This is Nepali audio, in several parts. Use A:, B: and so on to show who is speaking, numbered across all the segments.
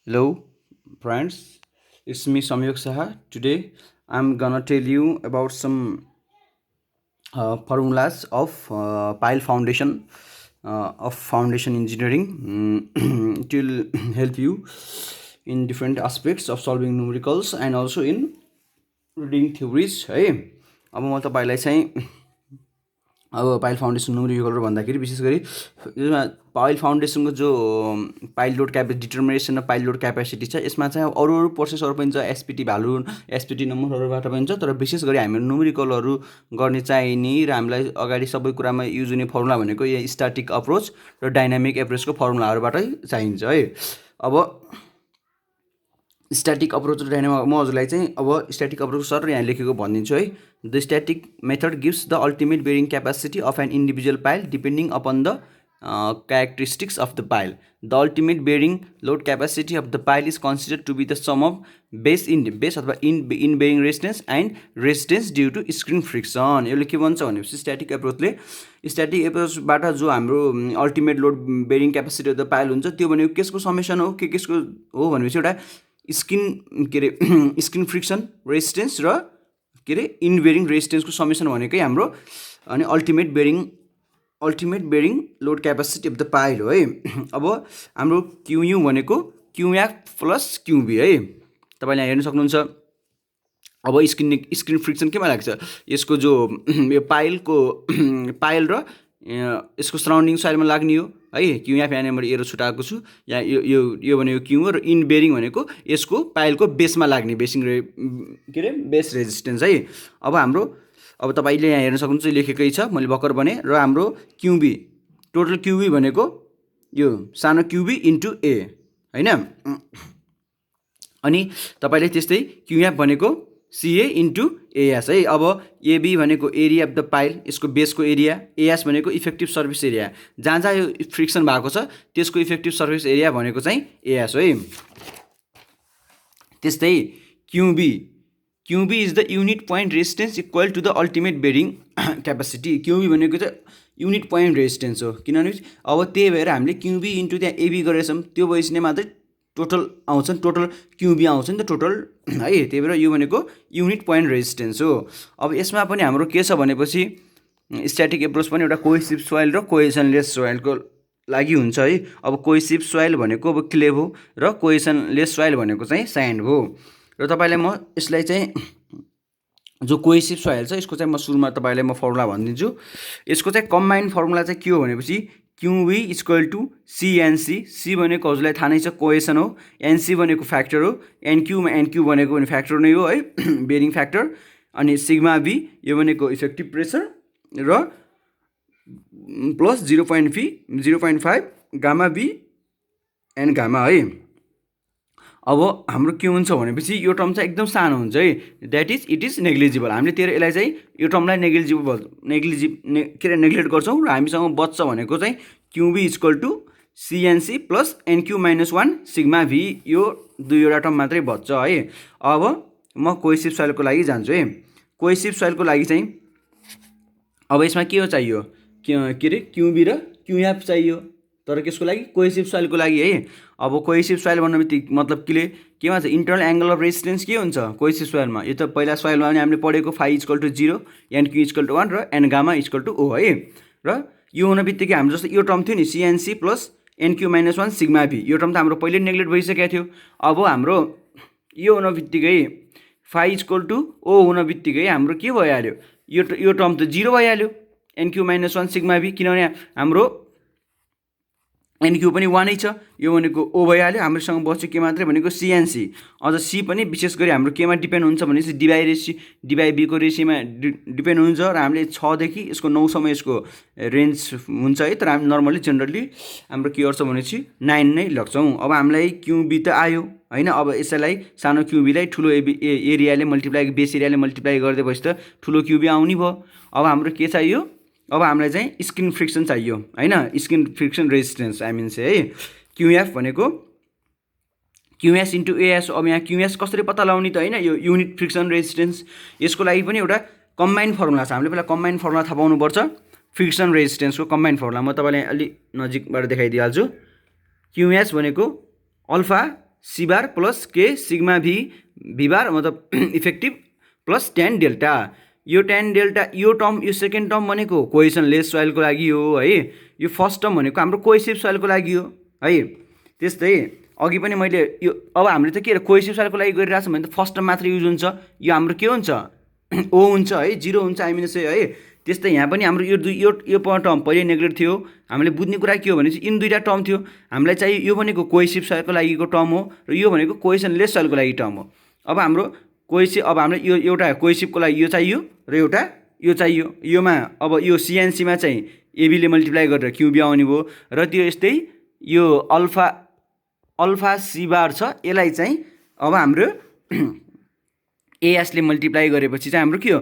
A: Hello, friends. It's me, Samyog Saha. Today, I'm gonna tell you about some formulas of pile foundation of foundation engineering. It will help you in different aspects of solving numericals and also in reading theories. है अब म तपाईँलाई चाहिँ अब पाइल फाउन्डेसन न्युमेरिकल भन्दाखेरि विशेष गरी यसमा पाइल फाउन्डेसनको जो pile load determination of pile load capacity छ यसमा चाहिँ अरू अरू प्रोसेसहरू पनि छ एसपिटी भ्यालु एसपिटी नम्बरहरूबाट पनि छ तर विशेष गरी हामी न्युमेरिकलहरू गर्ने चाहिने र हामीलाई अगाडि सबै कुरामा युज हुने फर्मुला भनेको यो स्ट्याटिक अप्रोच र डाइनामिक एप्रोचको फर्मुलाहरूबाटै चाहिन्छ है। अब स्ट्याटिक अप्रोच र डाइनामिक म हजुरलाई चाहिँ अब स्ट्याटिक अप्रोच सर यहाँ लेखेको भनिदिन्छु है। The static method gives the ultimate bearing capacity of an individual pile depending upon the characteristics of the pile. The ultimate bearing load capacity of the pile is considered to be the sum of base अथवा in bearing resistance and resistance due to screen friction. यसले के भन्छ भनेपछि स्ट्याटिक एप्रोचले स्ट्याटिक एप्रोचबाट जो हाम्रो ultimate load bearing capacity of the pile हुन्छ त्यो भनेको केसको समेसन हो केसको हो भनेपछि एउटा स्किन के अरे स्किन फ्रिक्सन रेजिस्टेन्स र के अरे इन बेरिङ रेजिस्टेन्सको समेसन भनेकै हाम्रो अनि ultimate bearing load capacity of the pile हो है। अब हाम्रो क्युयु भनेको क्युएफ प्लस क्युबी है तपाईँले हेर्न सक्नुहुन्छ। अब स्क्रिन फ्रिक्सन केमा लाग्छ यसको जो यो पाइल र यसको सराउन्डिङ साइडमा लाग्ने हो है। क्युएफ यहाँ मैले एरो छुटाएको छु यहाँ यो भनेको क्यु हो र इन बेरिङ भनेको यसको पाइलको बेसमा लाग्ने के अरे बेस रेजिस्टेन्स है। अब तपाईँले यहाँ हेर्न सक्नुहुन्छ लेखेकै छ मैले भर्खर भने र हाम्रो क्युबी टोटल क्युबी भनेको यो सानो क्युबी इन्टु ए होइन। अनि तपाईँले त्यस्तै क्युएफ भनेको सिए इन्टु एएस है। अब एबी भनेको एरिया अफ द पाइल यसको बेसको एरिया एएस भनेको इफेक्टिभ सर्भिस एरिया जहाँ जहाँ यो फ्रिक्सन भएको छ त्यसको इफेक्टिभ सर्भिस एरिया भनेको चाहिँ एएस है। त्यस्तै QB is the unit point resistance equal to the ultimate bearing capacity. QB भनेको चाहिँ युनिट पोइन्ट रेजिस्टेन्स हो किनभने अब त्यही भएर हामीले क्युबी इन्टु त्यहाँ एबी गरेर छौँ त्यो भइसक्ने मात्रै टोटल आउँछ नि टोटल क्युबी आउँछ नि त टोटल है। त्यही भएर यो भनेको युनिट पोइन्ट रेजिस्टेन्स हो। अब यसमा पनि हाम्रो के छ भनेपछि स्ट्याटिक एप्रोच पनि एउटा कोहेसिभ सोइल र कोहेसनलेस सोइलको लागि हुन्छ है। अब कोहेसिभ सोइल भनेको अब क्ले हो र कोहेसनलेस सोइल भनेको चाहिँ स्यान्ड हो। र तपाईँलाई म यसलाई चाहिँ जो कोहेसिभ सोइल छ यसको चाहिँ म सुरुमा तपाईँलाई म फर्मुला भनिदिन्छु। यसको चाहिँ कम्बाइन्ड फर्मुला चाहिँ के हो भनेपछि QB equal to CNC C भनेको हजुरलाई थाहा नै छ कोहेसन हो एनसी भनेको फ्याक्टर हो एनक्यू भनेको पनि फ्याक्टर नै हो है बेरिङ फ्याक्टर अनि सिग्मा बी यो भनेको इफेक्टिभ प्रेसर र plus 0.5 gamma B and gamma है। अब हाम्रो के हुन्छ भनेपछि यो टर्म चाहिँ एकदम सानो हुन्छ है that is it is negligible. हामीले तेरो यसलाई चाहिँ यो टर्मलाई के अरे नेग्लेक्ट गर्छौँ र हामीसँग बच्छ भनेको चाहिँ QB equal to CNC plus NQ -1 sigma भी यो दुईवटा टर्म मात्रै बच्छ है। अब म कोहेसिभ सोइलको लागि जान्छु है। कोहेसिभ सोइलको लागि चाहिँ अब यसमा के हो चाहियो के अरे क्युबी र क्युएफ चाहियो तर त्यसको लागि कोहेसिभ सोइलको लागि है। अब कोहेसिभ सोइल भन्नु बित्तिकै मतलब केमा छ इन्टरनल एङ्गल अफ रेजिस्टेन्स के हुन्छ कोहेसिभ सोइलमा यो त पहिला सोइलमा पनि हामीले पढेको phi equal to 0 N Q equal to 1 र N gamma equal to O है। र यो हुन बित्तिकै हाम्रो जस्तो यो टर्म थियो नि सिएनसी प्लस एनक्यू -1 सिग्मा भी यो टर्म त हाम्रो पहिले नेग्लेक्ट भइसकेको थियो। अब हाम्रो यो हुन बित्तिकै फाइ इक्वल टु ओ हुन बित्तिकै हाम्रो के भइहाल्यो यो टर्म त 0 भइहाल्यो एनक्यू -1 सिग्मा भी किनभने हाम्रो एनक्यू पनि 1 नै छ यो भनेको ओ भइहाल्यो। हाम्रोसँग बच्यो के मात्रै भनेको सिएनसी अझ सी पनि विशेष गरी हाम्रो केमा डिपेन्ड हुन्छ भनेपछि डिबाई बीको रेसीमा डिपेन्ड हुन्छ र हामीले 6 देखि यसको 9 सम्म यसको रेन्ज हुन्छ है। तर हामी नर्मली जेनरली हाम्रो के गर्छ भनेपछि 9 नै लग्छौँ। अब हामीलाई क्युबी त आयो होइन। अब यसैलाई सानो क्युबीलाई ठुलो एरियाले मल्टिप्लाई बेस एरियाले मल्टिप्लाई गरिदिएपछि त ठुलो क्युबी आउने भयो। अब हाम्रो के चाहियो अब हामीलाई चाहिँ स्किन फ्रिक्सन चाहियो होइन skin friction resistance I mean चाहिँ है। क्युएफ भनेको क्युएस इन्टु एएस। अब यहाँ क्युएस कसरी पत्ता लगाउने त होइन यो युनिट फ्रिक्सन रेजिस्टेन्स यसको लागि पनि एउटा कम्बाइन्ड फर्मुला छ। हामीले पहिला कम्बाइन्ड फर्मुला थाहा पाउनुपर्छ फ्रिक्सन रेजिस्टेन्सको कम्बाइन्ड फर्मुला म तपाईँलाई अलि नजिकबाट देखाइदिइहाल्छु। क्युएस भनेको अल्फा सी बार प्लस के सिग्मा भी भी बार मतलब इफेक्टिभ प्लस tan डेल्टा। यो tan डेल्टा यो टर्म यो सेकेन्ड टर्म भनेको कोहेसनलेस सोइलको लागि हो है। यो फर्स्ट टर्म भनेको हाम्रो कोहेसिभ सोइलको लागि हो है। त्यस्तै अघि पनि मैले यो अब हामीले त के कोहेसिभ सोइलको लागि गरिरहेको छ भने त फर्स्ट टर्म मात्र युज हुन्छ, यो हाम्रो के हुन्छ ओ हुन्छ है, 0 हुन्छ आइमिनस है। त्यस्तै यहाँ पनि हाम्रो यो टर्म पहिले नेग्लेक्ट थियो। हामीले बुझ्ने कुरा के हो भने चाहिँ यिन दुईवटा टर्म थियो। हामीलाई चाहिँ यो भनेको कोहेसिभ सोइलको लागिको टर्म हो र यो भनेको कोहेसनलेस सोइलको लागि टर्म हो। अब हाम्रो कोहेसिभ अब हाम्रो यो एउटा कोहेसिभको लागि यो चाहियो र एउटा यो चाहियो। योमा अब यो सिएनसीमा चाहिँ एबीले मल्टिप्लाई गरेर क्युबी आउने भयो र त्यो यस्तै यो अल्फा सी बार छ, यसलाई चाहिँ अब हाम्रो एएसले मल्टिप्लाई गरेपछि चाहिँ हाम्रो के हो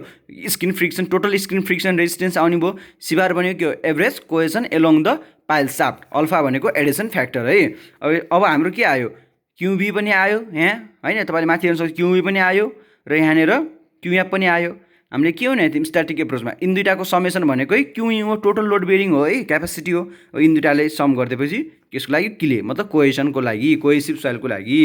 A: skin friction total skin friction resistance आउने भयो। सी बार भनेको के हो average cohesion along the pile shaft. Alpha भनेको एडिसन फ्याक्टर है। अब हाम्रो के आयो क्युबी पनि आयो यहाँ हैन, तपाईँले माथि हेर्न सक्नुहुन्छ क्युबी पनि आयो र यहाँनिर क्युएफ पनि आयो। हामीले के हो नि स्ट्याटिक एप्रोचमा इन दुईटाको समेसन भनेको है क्यु हो, टोटल लोड बेरिङ हो है, क्यापेसिटी हो। इन दुईटाले सम गरिदिएपछि त्यसको लागि किले मतलब कोहेसनको लागि कोहेसिभ सोइलको लागि।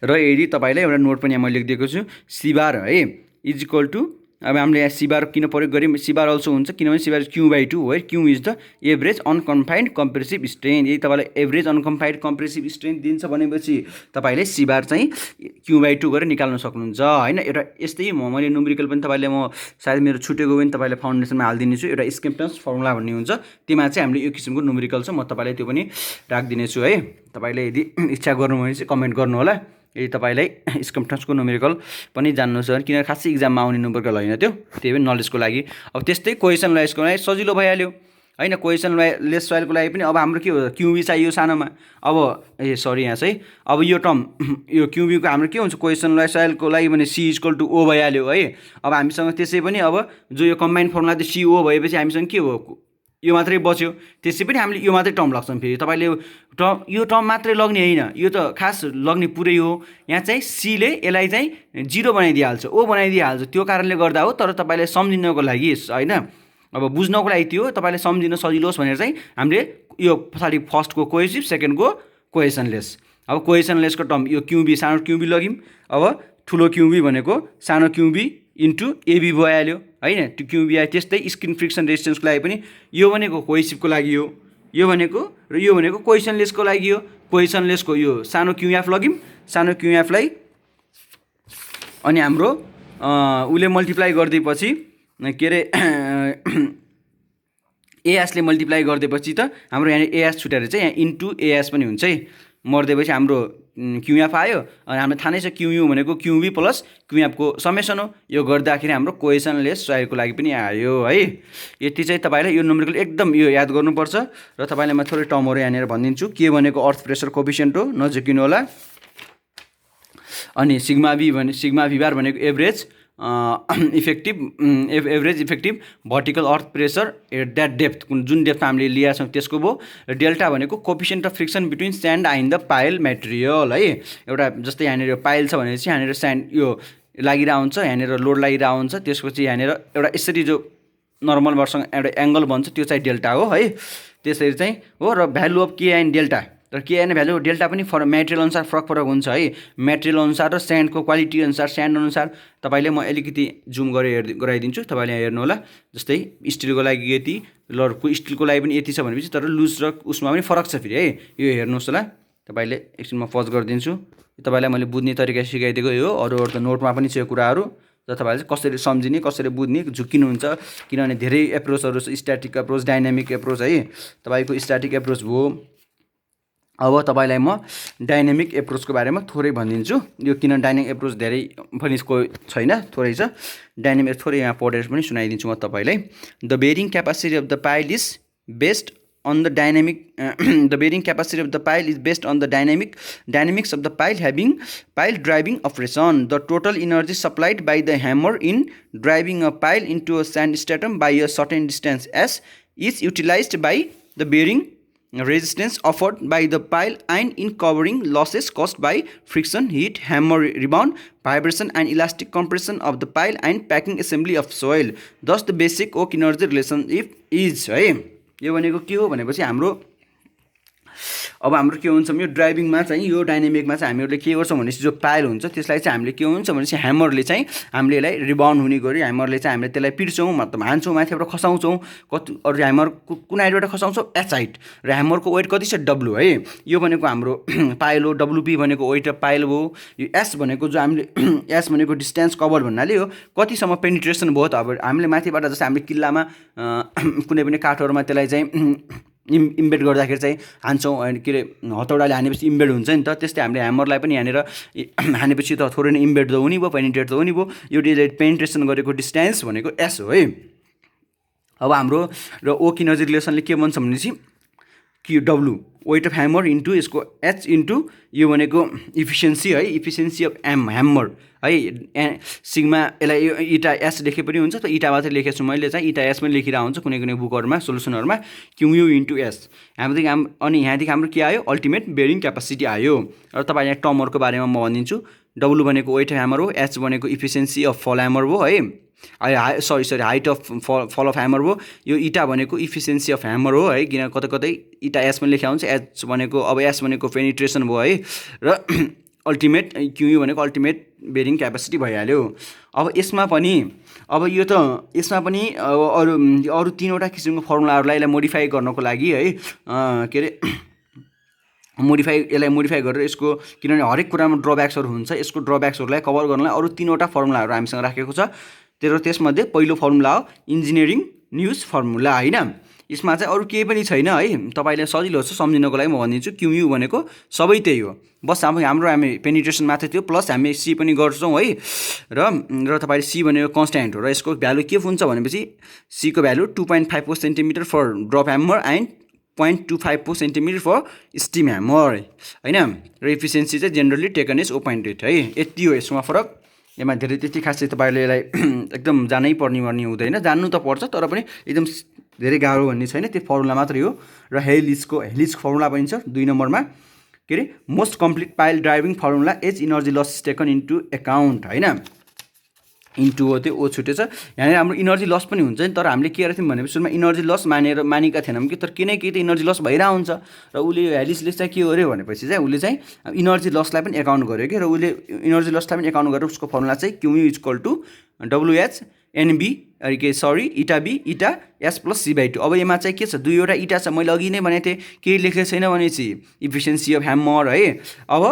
A: र यदि तपाईँलाई एउटा नोट पनि यहाँ मैले लेखिदिएको छु सी बार है इज इक्वल टु अब हामीले यहाँ सी बार किन प्रयोग गऱ्यौँ सी बार अल्सो हुन्छ किनभने सी बार Q/2 हो है। Q is the average unconfined compressive strength. यदि तपाईँलाई एभरेज अनकन्फाइन्ड कम्प्रेसिभ स्ट्रेन्थ दिन्छ भनेपछि तपाईँले सी बार चाहिँ Q/2 गरेर निकाल्न सक्नुहुन्छ हैन। एउटा यस्तै मैले न्युमेरिकल पनि तपाईँले म सायद मेरो छुटेको पनि तपाईँलाई फाउन्डेसनमा हालिदिनेछु। एउटा स्केम्पटन्स फर्मुला भन्ने हुन्छ, त्यसमा चाहिँ हामीले यो किसिमको न्युमेरिकल छ, म तपाईँलाई त्यो पनि राखिदिनेछु है। तपाईँले यदि इच्छा गर्नु भने चाहिँ कमेन्ट गर्नु होला यदि तपाईँलाई स्केम्पटन्सको न्युमेरिकल पनि जान्नु छ भने, किनभने खासै इक्जाममा आउने न्युमेरिकल होइन त्यो, त्यही पनि नलेजको लागि। अब त्यस्तै कोहेसन लेसको लागि सजिलो भइहाल्यो हैन। कोहेसन लेस सोइलको लागि पनि अब हाम्रो के हो क्युबी चाहियो सानोमा। अब सरी यहाँ चाहिँ अब यो टर्म यो क्युबीको हाम्रो के हुन्छ कोहेसन लेस सोइलको लागि भने सी इक्वल टु ओ भइहाल्यो है। अब हामीसँग त्यसै पनि अब जो यो कम्बाइन्ड फर्मुला त्यो सी ओ भएपछि हामीसँग के हो यो मात्रै बच्यो। त्यसै पनि हामीले यो मात्रै टर्म लाग्छौँ। फेरि तपाईँले यो टर्म मात्रै लग्ने होइन, यो त खास लग्ने पुरै हो। यहाँ चाहिँ सीले यसलाई चाहिँ 0 बनाइदिइहाल्छ, ओ बनाइदिइहाल्छ, त्यो कारणले गर्दा हो। तर तपाईँले सम्झिनको लागि होइन, अब बुझ्नको लागि त्यो तपाईँले सम्झिन सजिलो होस् भनेर चाहिँ हामीले यो पछाडि फर्स्टको कोहेसिभ सेकेन्डको कोहेसनलेस। अब कोहेसनलेसको टर्म यो क्युबी सानो क्युबी लग्यौँ, अब ठुलो क्युबी भनेको सानो क्युबी इन्टु एबी भइहाल्यो हैन। त्यो क्युबी आयो। त्यस्तै स्किन फ्रिक्सन रेजिस्टेन्सको लागि पनि यो भनेको कोहेसिभको लागि हो, यो भनेको र यो भनेको कोहेसनलेसको लागि हो। कोहेसनलेसको यो सानो क्युएफ लग्यौँ, सानो क्युएफलाई अनि हाम्रो उसले मल्टिप्लाई गरिदिएपछि के अरे एएसले मल्टिप्लाई गरिदिएपछि त हाम्रो यहाँ एएस छुटेर चाहिँ यहाँ इन्टु एएस पनि हुन्छ है। मर्दिएपछि हाम्रो क्युएफ आयो अनि हामीलाई थाहा नै छ क्युयु भनेको क्युबी प्लस क्युएफको समेसन हो। यो गर्दाखेरि हाम्रो कोहेसनलेस सोइलको लागि पनि आयो है। यति चाहिँ तपाईँले यो न्युमेरिकल एकदम यो याद गर्नुपर्छ। र तपाईँलाई म थोरै टर्महरू यहाँनिर भनिदिन्छु। के भनेको अर्थ प्रेसर कोफिसिएन्ट हो, नझुकिनु होला। अनि सिग्मा भी बार भनेको average average effective vertical earth pressure at that depth, जुन डेप्थमा हामीले लिएका छौँ त्यसको भयो। र डेल्टा भनेको coefficient of friction between sand and the pile material है। एउटा जस्तै यहाँनिर पाइल छ भनेपछि यहाँनिर स्यान्ड यो लागिरहेको हुन्छ, यहाँनिर लोड लागिरहेको हुन्छ, त्यसपछि यहाँनिर एउटा यसरी जो नर्मल बारसँग एउटा एङ्गल भन्छ त्यो चाहिँ डेल्टा हो है। त्यसरी चाहिँ हो। र भ्यालु अफ के एन्ड डेल्टा, र के एन्ड भ्यालु डेल्टा पनि मेटेरियल अनुसार फरक हुन्छ है। मेटेरियल अनुसार र स्यान्डको क्वालिटी अनुसार स्यान्ड अनुसार तपाईँले म अलिकति जुम गरेर गराइदिन्छु, तपाईँले यहाँ हेर्नु होला। जस्तै स्टिलको लागि यति, लडको स्टिलको लागि पनि यति छ भनेपछि तर लुज र उसमा पनि फरक छ फेरि है। यो हेर्नुहोस् होला, तपाईँले एकछिनमा पज गरिदिन्छु। तपाईँलाई मैले बुझ्ने तरिका सिकाइदिएको यो, अरू त नोटमा पनि छ यो कुराहरू। र तपाईँले कसरी सम्झिने कसरी बुझ्ने झुक्किनुहुन्छ, किनभने धेरै एप्रोचहरू छ, स्ट्याटिक एप्रोच डाइनामिक एप्रोच है। तपाईँको स्ट्याटिक एप्रोच भयो। अब तपाईँलाई म डाइनामिक एप्रोचको बारेमा थोरै भनिदिन्छु। यो किन डाइनामिक एप्रोच धेरै पनि छैन, थोरै छ। डाइनामिक थोरै यहाँ पढेर पनि सुनाइदिन्छु म तपाईँलाई। The bearing capacity of the pile is based on the dynamic the bearing capacity of the pile is based on the dynamics of the pile having pile driving operation. The total energy supplied by the hammer in driving a pile into a sand stratum by a certain distance s is utilized by the bearing resistance offered by the pile and in covering losses caused by friction, heat, hammer rebound, vibration and elastic compression of the pile and packing assembly of soil. Thus the basic work energy relationship is है। यो भनेको के हो भनेपछि हाम्रो अब हाम्रो के हुन्छ भने यो ड्राइभिङमा चाहिँ यो डाइनामिकमा चाहिँ हामीहरूले के गर्छौँ भनेपछि जो पाइल हुन्छ त्यसलाई चाहिँ हामीले के हुन्छ भनेपछि ह्यामरले चाहिँ हामीले यसलाई रिबाउन्ड हुने गरी ह्यामरले चाहिँ हामीले त्यसलाई पिर्छौँ मतलब हान्छौँ माथिबाट खसाउँछौँ कति अरू ह्यामर कुन हाइटबाट खसाउँछौँ एच हाइट र ह्यामरको वेट कति छ डब्लु है यो भनेको हाम्रो पाइल हो डब्लुपी भनेको वेट अफ पाइल हो यो एस भनेको जो हामीले एस भनेको डिस्टेन्स कभर भन्नाले हो कतिसम्म पेनिट्रेसन भयो त अब हामीले माथिबाट जस्तै हामीले किल्लामा कुनै पनि काठहरूमा त्यसलाई चाहिँ इम्बेड गर्दाखेरि चाहिँ हान्छौँ के अरे हतौडाले हानेपछि इम्बेड हुन्छ नि त त्यस्तै हामीले ह्यामरलाई पनि यहाँनिर हानेपछि त थोरै नै इम्बेड त हुने भयो पेनिट्रेट त हुने भयो यो पेनिट्रेसन गरेको डिस्टेन्स भनेको एस हो है अब हाम्रो र ओ किनर्जी रिलेसनले के भन्छ भनेपछि कि W weight of hammer into यसको एच इन्टु यो भनेको इफिसियन्सी है इफिसियन्सी अफ ह्यामर है सिग्मा यसलाई यो इटा एस लेखे पनि हुन्छ त इटा मात्रै लेखेको छु मैले चाहिँ इटा एस पनि लेखिरहेको हुन्छ कुनै कुनै बुकहरूमा सोल्युसनहरूमा क्युयु इन्टु एस हामीदेखि अनि यहाँदेखि हाम्रो के आयो अल्टिमेट बेरिङ क्यापासिटी आयो र तपाईँ यहाँ टर्महरूको बारेमा म भनिदिन्छु डब्लु भनेको वेट अफ ह्यामर हो एच भनेको इफिसियन्सी अफ फल ह्यामर हो है सरी हाइट अफ फल अफ ह्यामर हो यो इटा भनेको इफिसियन्सी अफ ह्यामर हो है किन कतै कतै इटा एसमा लेखा हुन्छ एच भनेको अब एस भनेको पेनिट्रेसन भयो है र अल्टिमेट क्युयु भनेको अल्टिमेट बेरिङ क्यापासिटी भइहाल्यो अब यसमा पनि अब यो त यसमा पनि अरू तीनवटा किसिमको फर्मुलाहरूलाई यसलाई मोडिफाई गर्नको लागि है के अरे यसलाई मोडिफाई गरेर यसको किनभने हरेक कुरामा ड्रब्याक्सहरू हुन्छ यसको ड्रब्याक्सहरूलाई कभर गर्नलाई अरू तीनवटा फर्मुलाहरू हामीसँग राखेको छ त्यसमध्ये पहिलो फर्मुला हो इन्जिनियरिङ न्युज फर्मुला होइन यसमा चाहिँ अरू केही पनि छैन है तपाईँले सजिलो छ सम्झिनको लागि म भनिदिन्छु क्युयु भनेको सबै त्यही हो बस अब हामी पेनिट्रेसन मात्रै थियो प्लस हामी सी पनि गर्छौँ है र तपाईँले सी भनेको कन्सट्यान्ट हो र यसको भ्यालु के हुन्छ भनेपछि सीको value 2.54 centimetre for drop hammer and 0.25 centimetre for steam hammer होइन र इफिसियन्सी चाहिँ जेनरली टेकन इज 0.8 है यति हो यसमा फरक यसमा धेरै त्यति खास चाहिँ तपाईँले यसलाई एकदम जानै पर्ने हुँदैन जान्नु त पर्छ तर पनि एकदम धेरै गाह्रो भन्ने छैन त्यो फर्मुला मात्रै हो र हेलिज फर्मुला पनि छ 2 नम्बरमा के are most complete pile driving formula as energy loss taken into account होइन इन्टु हो त्यो ओ छुटेछ यहाँनिर हाम्रो इनर्जी लस पनि हुन्छ नि तर हामीले के गरेको थियौँ भनेपछि सुरुमा इनर्जी लस मानेका थिएनौँ कि तर केही त इनर्जी लस भइरहेको हुन्छ र उसले हेलिसले चाहिँ के गर्यो भनेपछि चाहिँ उसले चाहिँ इनर्जी लसलाई पनि एकाउन्ट गर्यो कि र उसले इनर्जी लसलाई पनि एकाउन्ट गरेर उसको फर्मुला चाहिँ QU equal to WH NB eta B eta S plus C by 2 अब यसमा चाहिँ के छ दुईवटा इटा छ मैले अघि नै भनेको थिएँ केही लेखेको छैन भनेपछि इफिसियन्सी अफ ह्यामर है अब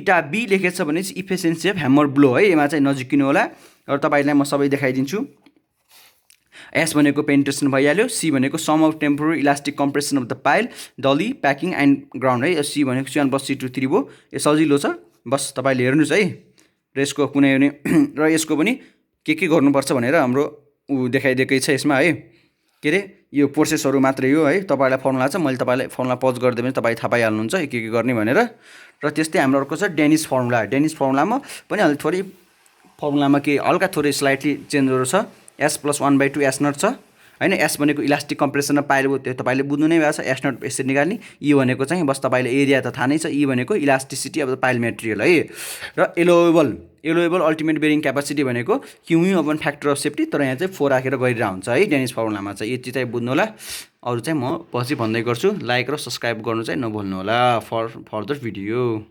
A: इटा बी लेखेको छ भनेपछि इफिसियन्सी अफ ह्यामर ब्लो है यसमा चाहिँ नजिकिनु होला र तपाईँलाई म सबै देखाइदिन्छु एस भनेको पेनिट्रेसन भइहाल्यो सी भनेको sum of temporary elastic compression of the pile dolly packing and ground है सी भनेको C1 + C2 3 भयो यो सजिलो छ बस तपाईँले हेर्नुहोस् है र यसको कुनै पनि र यसको पनि के गर्नुपर्छ भनेर हाम्रो देखाइदिएकै छ यसमा है के अरे यो प्रोसेसहरू मात्रै हो है तपाईँलाई फर्मुला छ मैले तपाईँलाई फर्मुला पज गरिदिएँ भने तपाईँ थाहा पाइहाल्नुहुन्छ के गर्ने भनेर र त्यस्तै हाम्रो अर्को छ डेनिस फर्मुलामा पनि अलि थोरै फर्मुलामा के हल्का थोरै स्लाइटली चेन्जहरू छ S + 1/2 S नट छ होइन एस भनेको इलास्टिक कम्प्रेसनमा पाइल भयो त्यो तपाईँले बुझ्नु नै भएको छ एस नट यसरी निकाल्ने ई भनेको चाहिँ बस तपाईँले एरिया त थाहा नै छ ई भनेको elasticity of the pile material है र एलोएबल अल्टिमेट बेरिङ क्यापासिटी भनेको क्युयु अपन फ्याक्टर अफ सेफ्टी तर यहाँ चाहिँ 4 राखेर गरिरहेको हुन्छ है डेनिस फर्मुलामा चाहिँ यति चाहिँ बुझ्नु होला अरू चाहिँ म पछि भन्दै गर्छु लाइक र सब्सक्राइब गर्नु चाहिँ नभुल्नु होला फर फर्दर भिडियो